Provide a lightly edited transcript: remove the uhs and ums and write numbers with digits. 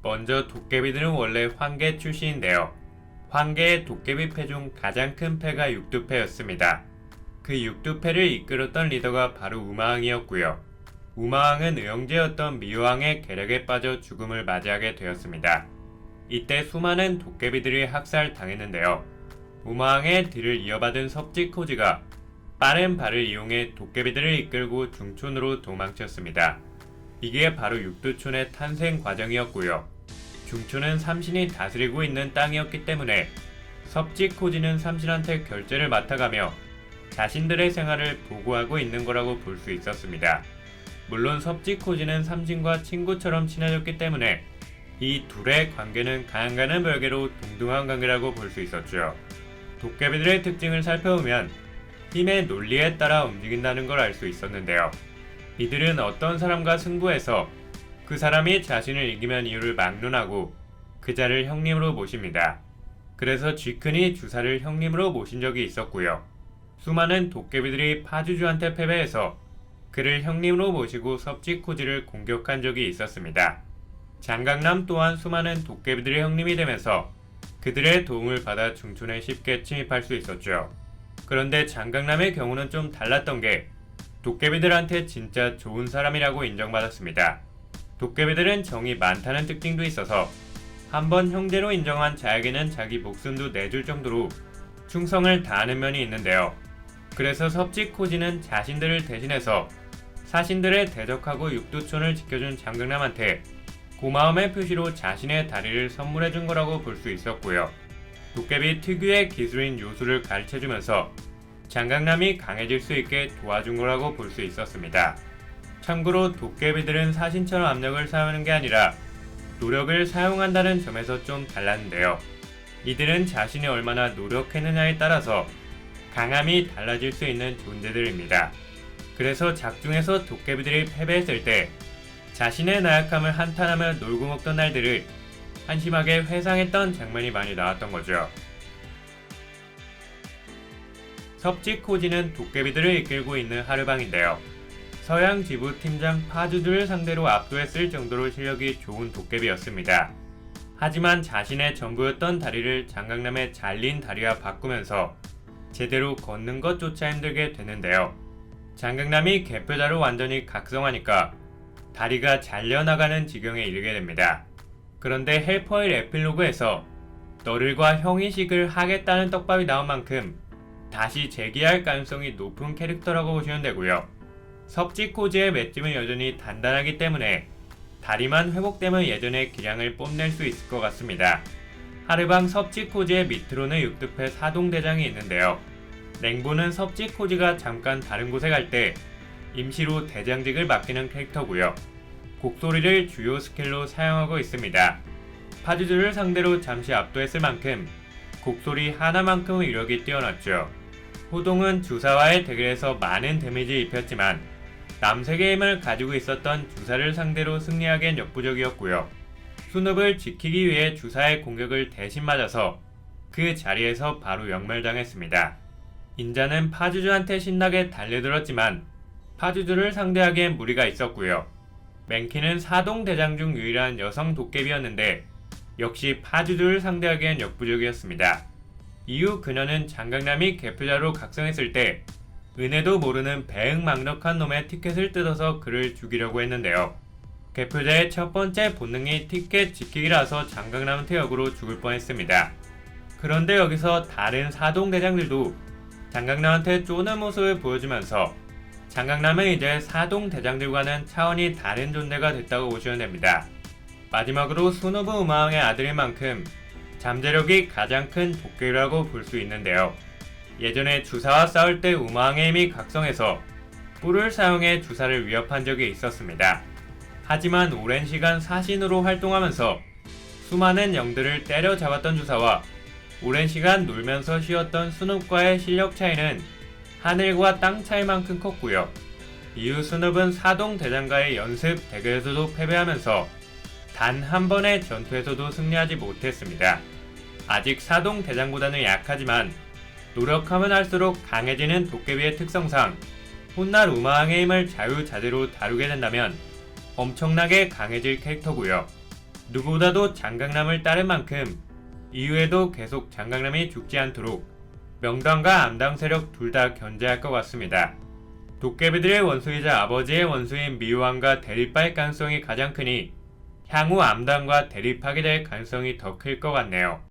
먼저 도깨비들은 원래 황계 출신인데요. 황계의 도깨비패 중 가장 큰 패가 육두패였습니다. 그 육두패를 이끌었던 리더가 바로 우마왕이었고요. 우마왕은 의형제였던 미호왕의 계략에 빠져 죽음을 맞이하게 되었습니다. 이때 수많은 도깨비들이 학살당했는데요. 우마왕의 뒤를 이어받은 섭지코지가 빠른 발을 이용해 도깨비들을 이끌고 중촌으로 도망쳤습니다. 이게 바로 육두촌의 탄생 과정이었고요. 중촌은 삼신이 다스리고 있는 땅이었기 때문에 섭지코지는 삼신한테 결제를 맡아가며 자신들의 생활을 보고하고 있는 거라고 볼 수 있었습니다. 물론 섭지코지는 삼신과 친구처럼 친해졌기 때문에 이 둘의 관계는 가는 별개로 동등한 관계라고 볼 수 있었죠. 도깨비들의 특징을 살펴보면 힘의 논리에 따라 움직인다는 걸 알 수 있었는데요. 이들은 어떤 사람과 승부해서 그 사람이 자신을 이기면 이유를 막론하고 그 자를 형님으로 모십니다. 그래서 쥐큰이 주사를 형님으로 모신 적이 있었고요. 수많은 도깨비들이 파주주한테 패배해서 그를 형님으로 모시고 섭지코지를 공격한 적이 있었습니다. 장강남 또한 수많은 도깨비들의 형님이 되면서 그들의 도움을 받아 중촌에 쉽게 침입할 수 있었죠. 그런데 장강남의 경우는 좀 달랐던 게 도깨비들한테 진짜 좋은 사람이라고 인정받았습니다. 도깨비들은 정이 많다는 특징도 있어서 한번 형제로 인정한 자에게는 자기 목숨도 내줄 정도로 충성을 다하는 면이 있는데요. 그래서 섭지코지는 자신들을 대신해서 사신들에 대적하고 육두촌을 지켜준 장강남한테 고마움의 표시로 자신의 다리를 선물해준 거라고 볼 수 있었고요. 도깨비 특유의 기술인 요술을 가르쳐주면서 장강남이 강해질 수 있게 도와준 거라고 볼 수 있었습니다. 참고로 도깨비들은 사신처럼 압력을 사용하는 게 아니라 노력을 사용한다는 점에서 좀 달랐는데요. 이들은 자신이 얼마나 노력했느냐에 따라서 강함이 달라질 수 있는 존재들입니다. 그래서 작중에서 도깨비들이 패배했을 때 자신의 나약함을 한탄하며 놀고 먹던 날들을 한심하게 회상했던 장면이 많이 나왔던 거죠. 섭지코지는 도깨비들을 이끌고 있는 하르방인데요. 서양 지부 팀장 파주들을 상대로 압도했을 정도로 실력이 좋은 도깨비였습니다. 하지만 자신의 전부였던 다리를 장강남의 잘린 다리와 바꾸면서 제대로 걷는 것조차 힘들게 되는데요. 장강남이 개표자로 완전히 각성하니까 다리가 잘려나가는 지경에 이르게 됩니다. 그런데 헬퍼일 에필로그에서 너를과 형이식을 하겠다는 떡밥이 나온 만큼 다시 재기할 가능성이 높은 캐릭터라고 보시면 되고요. 섭지코지의 맷집은 여전히 단단하기 때문에 다리만 회복되면 예전의 기량을 뽐낼 수 있을 것 같습니다. 하르방 섭지코지의 밑으로는 육두패 사동대장이 있는데요. 랭보는 섭지코지가 잠깐 다른 곳에 갈 때 임시로 대장직을 맡기는 캐릭터고요. 곡소리를 주요 스킬로 사용하고 있습니다. 파주들을 상대로 잠시 압도했을 만큼 곡소리 하나만큼은 위력이 뛰어났죠. 호동은 주사와의 대결에서 많은 데미지를 입혔지만 남색의 힘을 가지고 있었던 주사를 상대로 승리하기엔 역부족이었고요. 순읍을 지키기 위해 주사의 공격을 대신 맞아서 그 자리에서 바로 역멸당했습니다. 인자는 파주주한테 신나게 달려들었지만 파주주를 상대하기엔 무리가 있었고요. 맹키는 사동대장 중 유일한 여성 도깨비였는데 역시 파주주를 상대하기엔 역부족이었습니다. 이후 그녀는 장강남이 개표자로 각성했을 때 은혜도 모르는 배응망덕한 놈의 티켓을 뜯어서 그를 죽이려고 했는데요. 개표자의 첫 번째 본능이 티켓 지키기라서 장강남한테 역으로 죽을 뻔했습니다. 그런데 여기서 다른 사동대장들도 장강남한테 쪼는 모습을 보여주면서 장강남은 이제 사동대장들과는 차원이 다른 존재가 됐다고 보시면 됩니다. 마지막으로 수노부 우마왕의 아들인 만큼 잠재력이 가장 큰 도깨비라고 볼 수 있는데요. 예전에 주사와 싸울 때 우마왕의 힘이 각성해서 뿔을 사용해 주사를 위협한 적이 있었습니다. 하지만 오랜 시간 사신으로 활동하면서 수많은 영들을 때려잡았던 주사와 오랜 시간 놀면서 쉬었던 수눕과의 실력 차이는 하늘과 땅 차이만큼 컸고요. 이후 수눕은 사동대장과의 연습 대결에서도 패배하면서 단 한 번의 전투에서도 승리하지 못했습니다. 아직 사동대장보다는 약하지만 노력하면 할수록 강해지는 도깨비의 특성상 훗날 우마왕의 힘을 자유자재로 다루게 된다면 엄청나게 강해질 캐릭터고요. 누구보다도 장강남을 따른 만큼 이후에도 계속 장강남이 죽지 않도록 명당과 암당 세력 둘 다 견제할 것 같습니다. 도깨비들의 원수이자 아버지의 원수인 미호왕과 대립할 가능성이 가장 크니 향후 암당과 대립하게 될 가능성이 더 클 것 같네요.